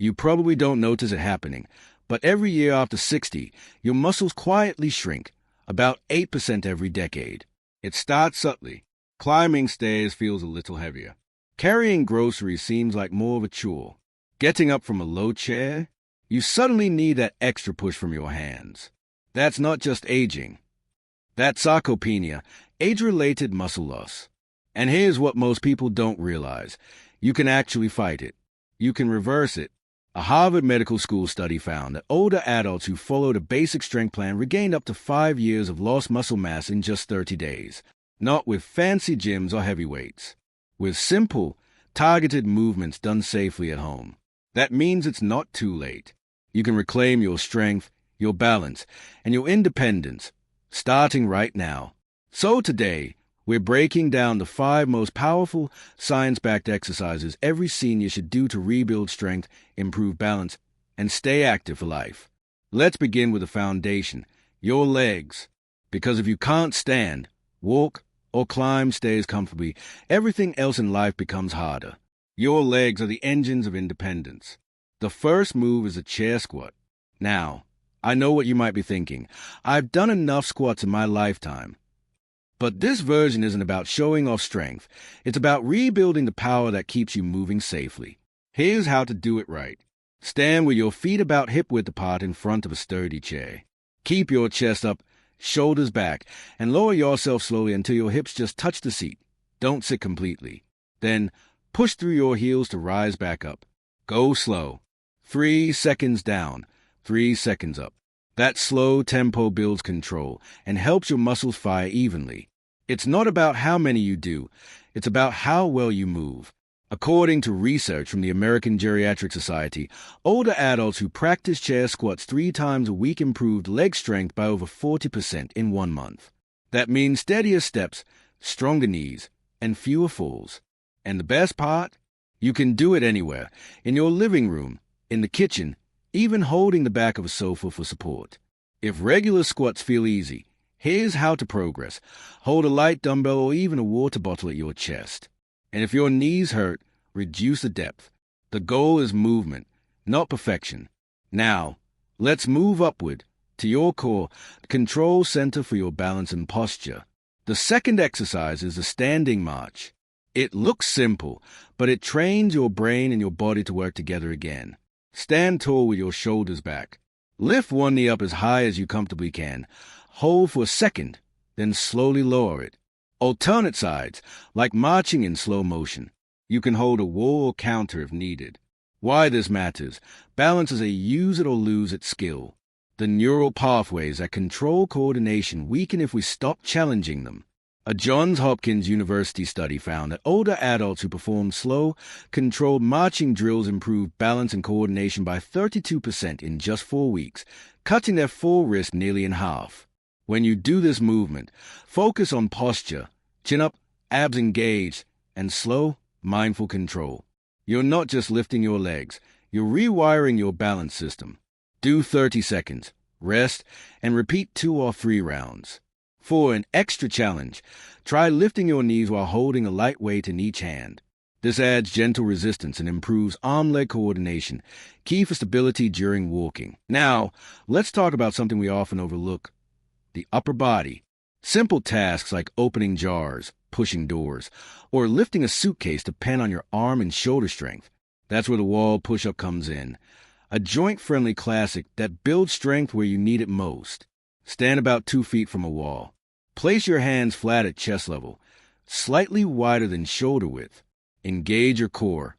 You probably don't notice it happening, but every year after 60, your muscles quietly shrink, about 8% every decade. It starts subtly. Climbing stairs feels a little heavier. Carrying groceries seems like more of a chore. Getting up from a low chair, you suddenly need that extra push from your hands. That's not just aging. That's sarcopenia, age-related muscle loss. And here's what most people don't realize. You can actually fight it. You can reverse it. A Harvard Medical School study found that older adults who followed a basic strength plan regained up to 5 years of lost muscle mass in just 30 days. Not with fancy gyms or heavy weights. With simple, targeted movements done safely at home. That means it's not too late. You can reclaim your strength, your balance, and your independence, starting right now. So today, we're breaking down the 5 most powerful, science-backed exercises every senior should do to rebuild strength, improve balance, and stay active for life. Let's begin with the foundation, your legs. Because if you can't stand, walk, or climb stairs comfortably, everything else in life becomes harder. Your legs are the engines of independence. The first move is a chair squat. Now, I know what you might be thinking. I've done enough squats in my lifetime. But this version isn't about showing off strength. It's about rebuilding the power that keeps you moving safely. Here's how to do it right. Stand with your feet about hip-width apart in front of a sturdy chair. Keep your chest up, shoulders back, and lower yourself slowly until your hips just touch the seat. Don't sit completely. Then, push through your heels to rise back up. Go slow. 3 seconds down, 3 seconds up. That slow tempo builds control and helps your muscles fire evenly. It's not about how many you do, it's about how well you move. According to research from the American Geriatric Society, older adults who practice chair squats 3 times a week improved leg strength by over 40% in 1 month. That means steadier steps, stronger knees, and fewer falls. And the best part? You can do it anywhere, in your living room, in the kitchen, even holding the back of a sofa for support. If regular squats feel easy, here's how to progress. Hold a light dumbbell or even a water bottle at your chest. And if your knees hurt, reduce the depth. The goal is movement, not perfection. Now, let's move upward to your core, the control center for your balance and posture. The second exercise is the standing march. It looks simple, but it trains your brain and your body to work together again. Stand tall with your shoulders back. Lift one knee up as high as you comfortably can. Hold for a second, then slowly lower it. Alternate sides, like marching in slow motion. You can hold a wall or counter if needed. Why this matters: balance is a use it or lose it skill. The neural pathways that control coordination weaken if we stop challenging them. A Johns Hopkins University study found that older adults who performed slow, controlled marching drills improved balance and coordination by 32% in just 4 weeks, cutting their fall risk nearly in half. When you do this movement, focus on posture, chin up, abs engaged, and slow, mindful control. You're not just lifting your legs, you're rewiring your balance system. Do 30 seconds, rest, and repeat 2 or 3 rounds. For an extra challenge, try lifting your knees while holding a light weight in each hand. This adds gentle resistance and improves arm-leg coordination, key for stability during walking. Now, let's talk about something we often overlook: the upper body. Simple tasks like opening jars, pushing doors, or lifting a suitcase depend on your arm and shoulder strength. That's where the wall push-up comes in. A joint-friendly classic that builds strength where you need it most. Stand about 2 feet from a wall. Place your hands flat at chest level, slightly wider than shoulder width. Engage your core.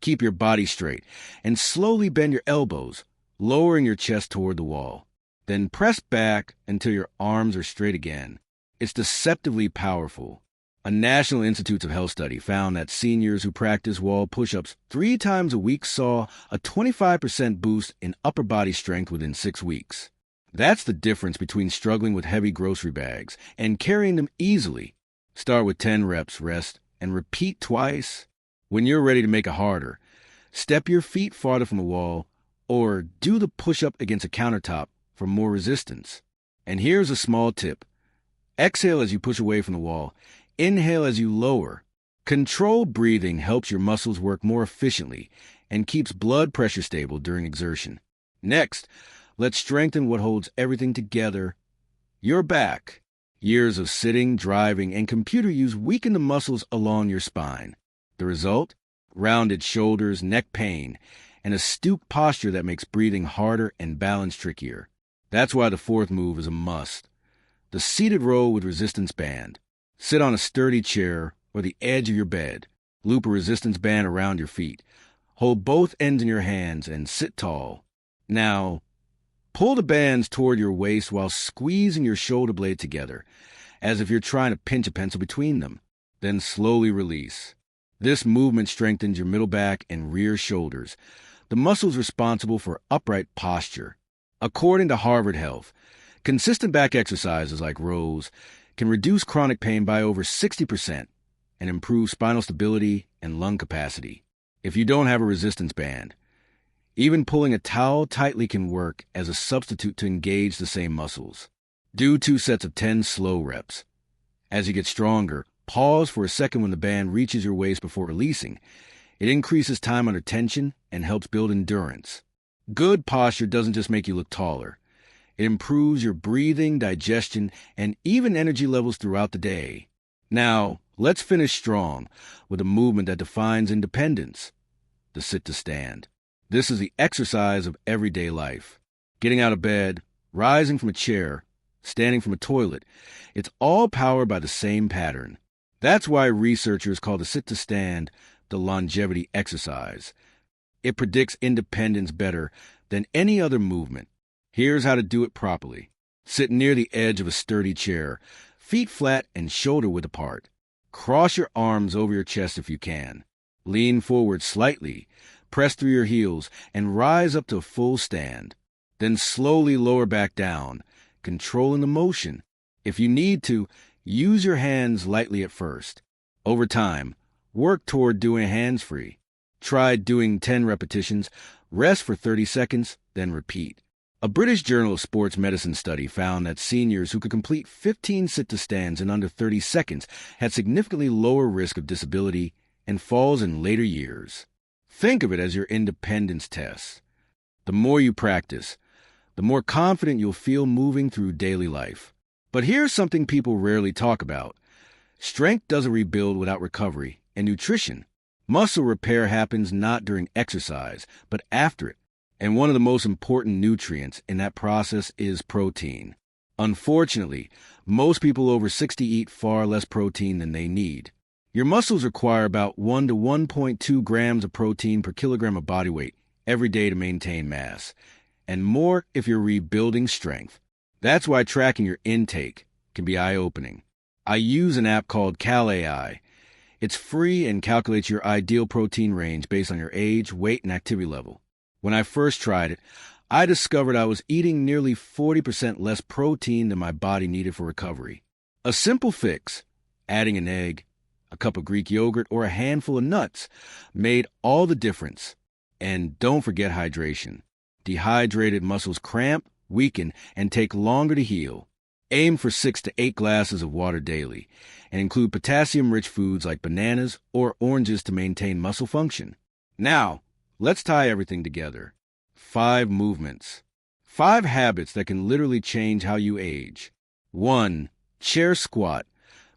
Keep your body straight, and slowly bend your elbows, lowering your chest toward the wall. Then press back until your arms are straight again. It's deceptively powerful. A National Institutes of Health study found that seniors who practice wall push-ups 3 times a week saw a 25% boost in upper body strength within 6 weeks. That's the difference between struggling with heavy grocery bags and carrying them easily. Start with 10 reps, rest, and repeat twice. When you're ready to make it harder, step your feet farther from the wall or do the push-up against a countertop for more resistance. And here's a small tip. Exhale as you push away from the wall. Inhale as you lower. Controlled breathing helps your muscles work more efficiently, and keeps blood pressure stable during exertion. Next, let's strengthen what holds everything together: your back. Years of sitting, driving, and computer use weaken the muscles along your spine. The result? Rounded shoulders, neck pain, and a stooped posture that makes breathing harder and balance trickier. That's why the fourth move is a must: the seated row with resistance band. Sit on a sturdy chair or the edge of your bed. Loop a resistance band around your feet. Hold both ends in your hands and sit tall. Now, pull the bands toward your waist while squeezing your shoulder blade together, as if you're trying to pinch a pencil between them. Then slowly release. This movement strengthens your middle back and rear shoulders, the muscles responsible for upright posture. According to Harvard Health, consistent back exercises like rows can reduce chronic pain by over 60% and improve spinal stability and lung capacity. If you don't have a resistance band, even pulling a towel tightly can work as a substitute to engage the same muscles. Do 2 sets of 10 slow reps. As you get stronger, pause for a second when the band reaches your waist before releasing. It increases time under tension and helps build endurance. Good posture doesn't just make you look taller. It improves your breathing, digestion, and even energy levels throughout the day. Now, let's finish strong with a movement that defines independence: the sit-to-stand. This is the exercise of everyday life. Getting out of bed, rising from a chair, standing from a toilet, it's all powered by the same pattern. That's why researchers call the sit-to-stand the longevity exercise. It predicts independence better than any other movement. Here's how to do it properly. Sit near the edge of a sturdy chair, feet flat and shoulder-width apart. Cross your arms over your chest if you can. Lean forward slightly, press through your heels, and rise up to a full stand. Then slowly lower back down, controlling the motion. If you need to, use your hands lightly at first. Over time, work toward doing hands-free. Try doing 10 repetitions, rest for 30 seconds, then repeat. A British Journal of Sports Medicine study found that seniors who could complete 15 sit-to-stands in under 30 seconds had significantly lower risk of disability and falls in later years. Think of it as your independence test. The more you practice, the more confident you'll feel moving through daily life. But here's something people rarely talk about. Strength doesn't rebuild without recovery and nutrition. Muscle repair happens not during exercise, but after it. And one of the most important nutrients in that process is protein. Unfortunately, most people over 60 eat far less protein than they need. Your muscles require about 1 to 1.2 grams of protein per kilogram of body weight every day to maintain mass, and more if you're rebuilding strength. That's why tracking your intake can be eye-opening. I use an app called CalAI. It's free and calculates your ideal protein range based on your age, weight, and activity level. When I first tried it, I discovered I was eating nearly 40% less protein than my body needed for recovery. A simple fix, adding an egg, a cup of Greek yogurt, or a handful of nuts, made all the difference. And don't forget hydration. Dehydrated muscles cramp, weaken, and take longer to heal. Aim for 6 to 8 glasses of water daily, and include potassium-rich foods like bananas or oranges to maintain muscle function. Now, let's tie everything together. 5 movements. 5 habits that can literally change how you age. 1. Chair squat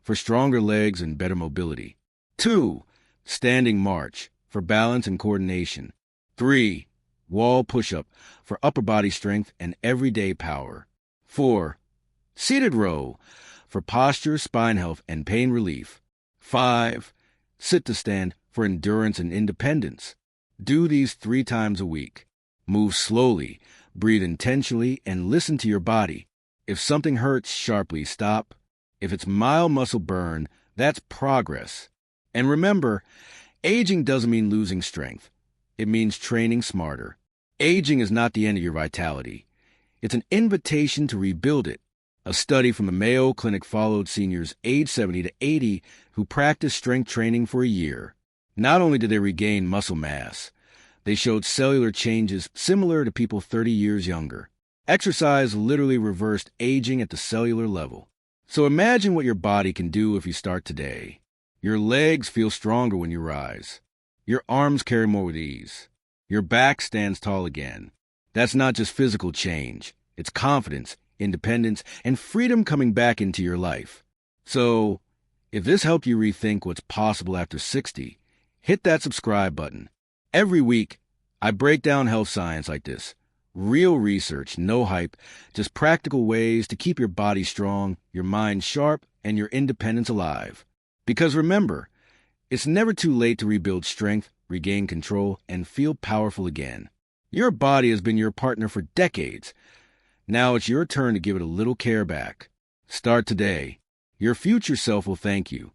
for stronger legs and better mobility. 2. Standing march for balance and coordination. 3. Wall push-up for upper body strength and everyday power. 4. Seated row for posture, spine health, and pain relief. 5. Sit-to-stand for endurance and independence. Do these 3 times a week. Move slowly, breathe intentionally, and listen to your body. If something hurts sharply, stop. If it's mild muscle burn, that's progress. And remember, aging doesn't mean losing strength. It means training smarter. Aging is not the end of your vitality. It's an invitation to rebuild it. A study from the Mayo Clinic followed seniors aged 70 to 80 who practiced strength training for a year. Not only did they regain muscle mass, they showed cellular changes similar to people 30 years younger. Exercise literally reversed aging at the cellular level. So imagine what your body can do if you start today. Your legs feel stronger when you rise. Your arms carry more with ease. Your back stands tall again. That's not just physical change. It's confidence, independence, and freedom coming back into your life. So, if this helped you rethink what's possible after 60, hit that subscribe button. Every week, I break down health science like this. Real research, no hype, just practical ways to keep your body strong, your mind sharp, and your independence alive. Because remember, it's never too late to rebuild strength, regain control, and feel powerful again. Your body has been your partner for decades. Now it's your turn to give it a little care back. Start today. Your future self will thank you.